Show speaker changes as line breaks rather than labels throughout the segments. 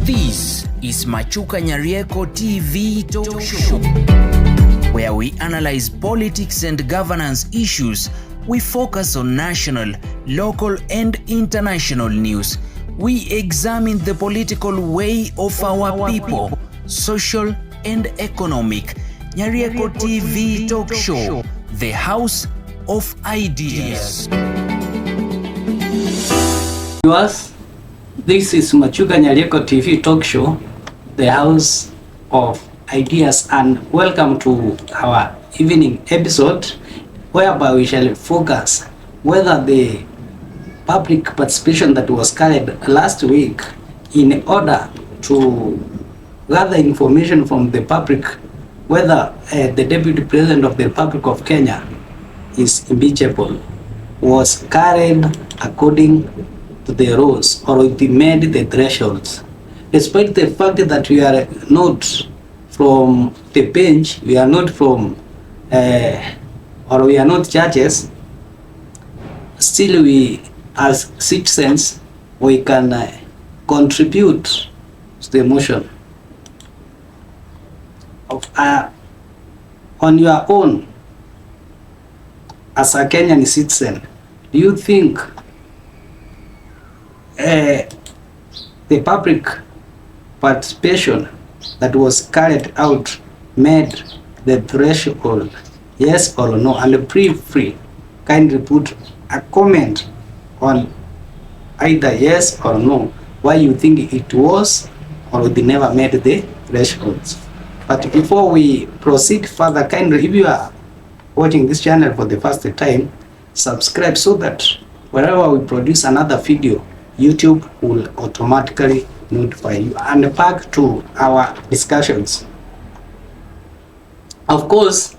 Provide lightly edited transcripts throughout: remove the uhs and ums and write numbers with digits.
This is Machuka Nyarieko TV Talk Show, where we analyze politics and governance issues. We focus on national, local, and international news. We examine the political way of our people, social and economic. Nyarieko TV Talk Show, the house of ideas.
Viewers, this is Machuka Nyarieko TV Talk Show, the house of ideas, and welcome to our evening episode, whereby we shall focus whether the public participation that was carried last week in order to gather information from the public whether the Deputy President of the Republic of Kenya is impeachable was carried according to the rules, or it met the thresholds. Despite the fact that we are not from the bench, we are not from or we are not judges, still we as citizens we can contribute to the motion of on your own. As a Kenyan citizen, do you think the public participation that was carried out made the threshold, yes or no? And free kindly put a comment on either yes or no, why you think it was or it never made the thresholds. But before we proceed further, kindly, if you are watching this channel for the first time, subscribe so that wherever we produce another video, YouTube will automatically notify you. And back to our discussions. Of course,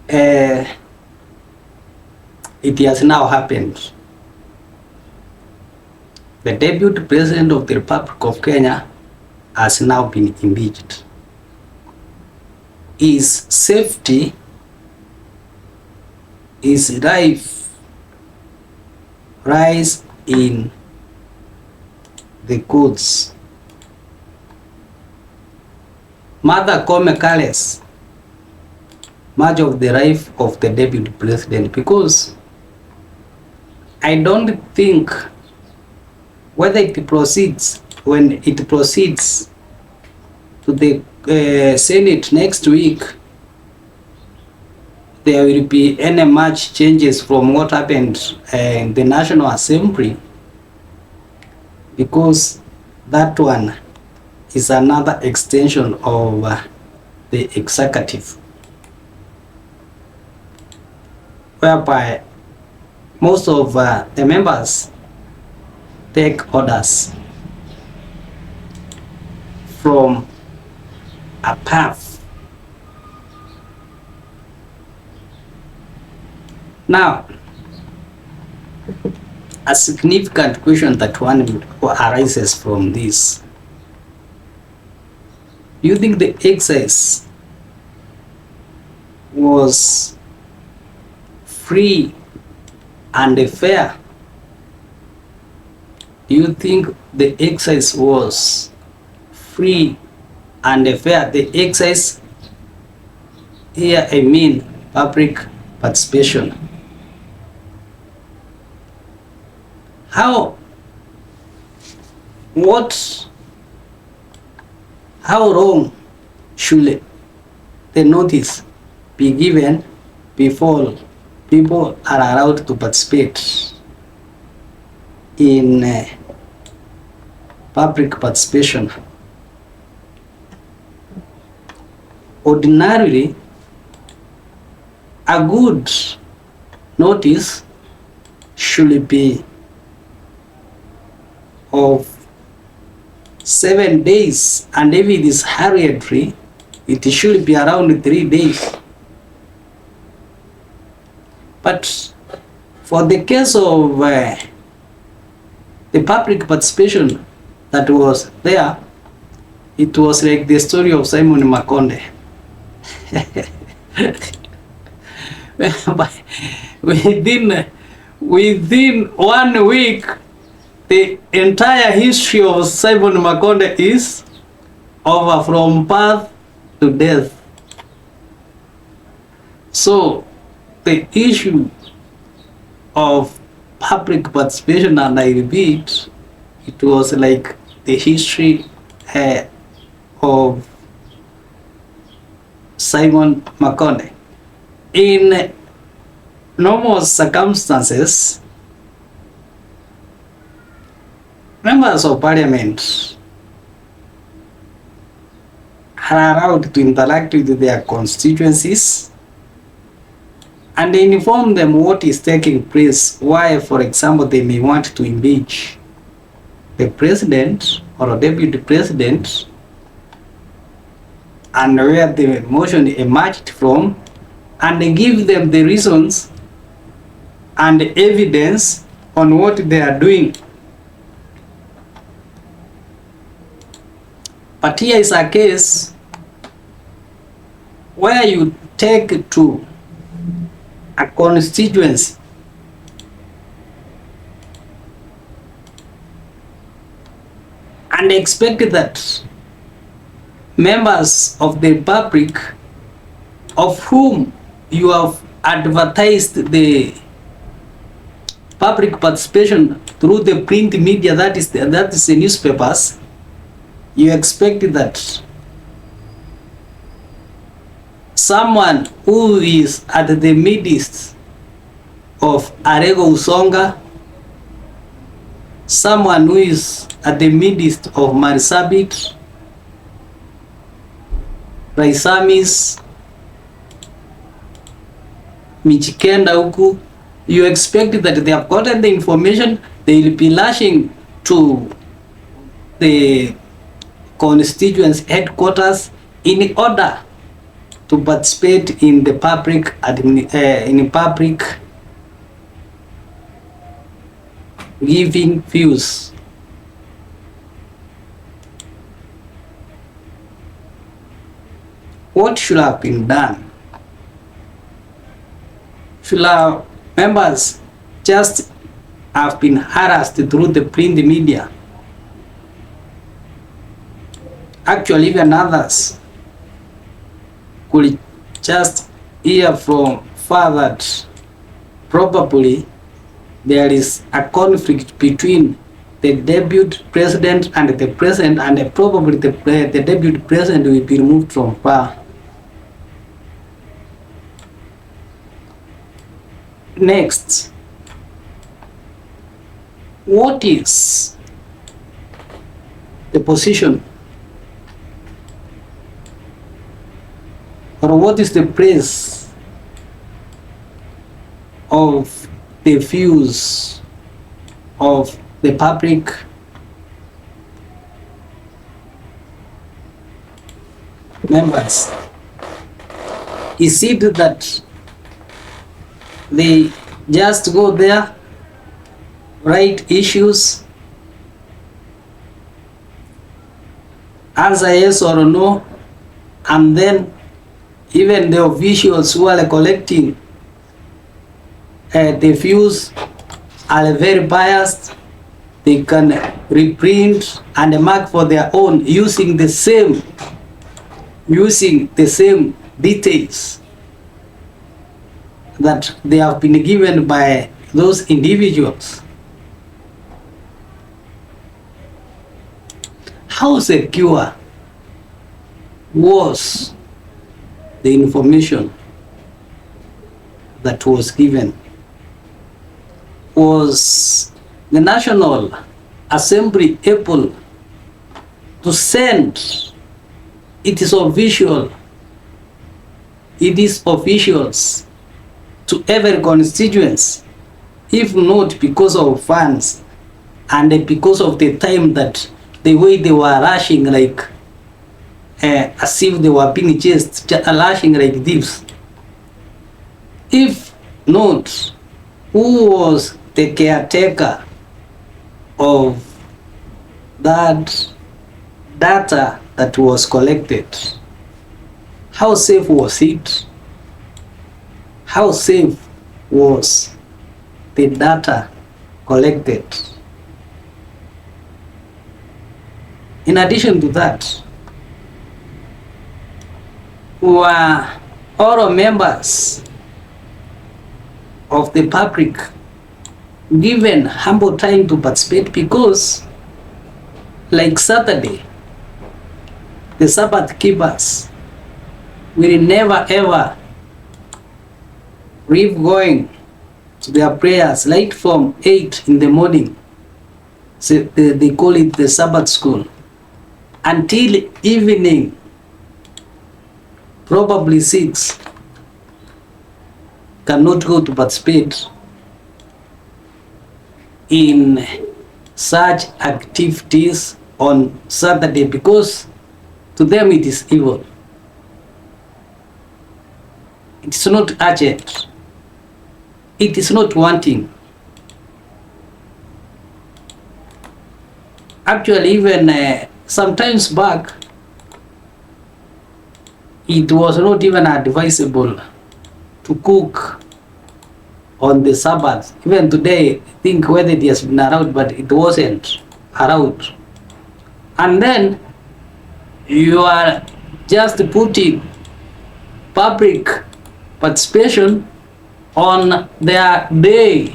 it has now happened. The Deputy President of the Republic of Kenya has now been impeached. His safety, his life rise in the courts. Mother Come careless much of the life of the Deputy President, because I don't think whether it proceeds, when it proceeds to the Senate next week, there will be any much changes from what happened in the National Assembly, because that one is another extension of the executive, whereby most of the members take orders from above. Now, a significant question that one arises from this: do you think the exercise was free and fair? Do you think the exercise was free and fair? The exercise here, I mean public participation. How long should the notice be given before people are allowed to participate in public participation? Ordinarily, a good notice should be of 7 days, and if it is hurriedly, it should be around 3 days. But for the case of the public participation that was there, it was like the story of Simon Makonde. within 1 week the entire history of Simon Makonde is over from birth to death. So the issue of public participation, and I repeat, it was like the history of Simon Makonde. In normal circumstances, members of parliament are allowed to interact with their constituencies and inform them what is taking place, why, for example, they may want to impeach the president or a deputy president, and where the motion emerged from, and give them the reasons and evidence on what they are doing. But here is a case where you take to a constituency and expect that members of the public of whom you have advertised the public participation through the print media, that is the newspapers, you expect that someone who is at the midst of Arego Usonga, someone who is at the midst of Marsabit, Raisamis, Michikenda huku, you expect that they have gotten the information, they will be lashing to the constituency headquarters in order to participate in the public giving views. What should have been done? Should our members just have been harassed through the print media? Actually, even others could just hear from far that probably there is a conflict between the deputy president and the president, and probably the deputy president will be removed from power. Next, what is the position or what is the place of the views of the public members? Is it that they just go there, write issues, answer yes or no, and then even the officials who are collecting the views are very biased? They can reprint and mark for their own using the same details that they have been given by those individuals. How secure was the information that was given? Was the National Assembly able to send its officials to every constituency? If not, because of funds and because of the time, that the way they were rushing, like as if they were being chased, rushing like thieves. If not, who was the caretaker of that data that was collected? How safe was it? How safe was the data collected? In addition to that, were all members of the public given humble time to participate, because like Saturday, the Sabbath keepers will never ever leave going to their prayers right from 8 in the morning. So they call it the Sabbath school, until evening, probably 6, cannot go to participate in such activities on Saturday, because to them it is evil. It's not urgent. It is not wanting. Actually, even sometimes back, it was not even advisable to cook on the Sabbath. Even today, I think whether it has been allowed, but it wasn't allowed. And then you are just putting public participation on their day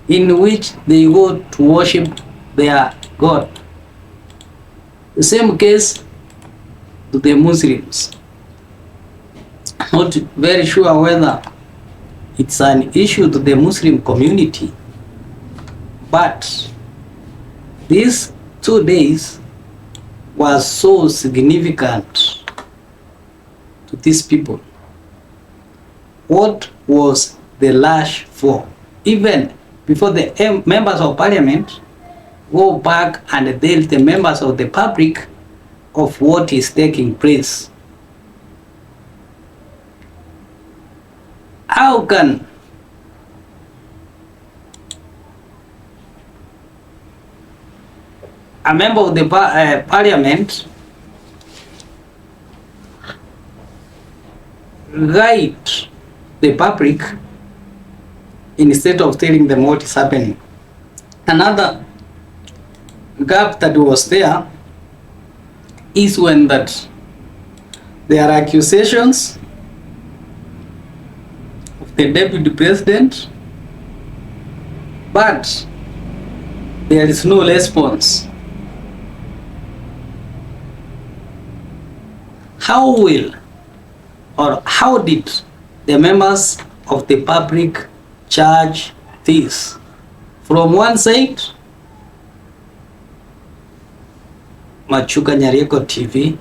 in which they go to worship their God. The same case to the Muslims. Not very sure whether it's an issue to the Muslim community, but these 2 days was so significant to these people. What was the lash for? Even before the members of parliament go back and tell the members of the public of what is taking place. How can a member of the parliament guide the public instead of telling them what is happening? Another gap that was there is when that there are accusations of the deputy president, but there is no response. How will or how did the members of the public charge this? From one side, Machuka Nyarieko TV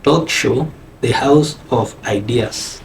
talk show, the House of Ideas.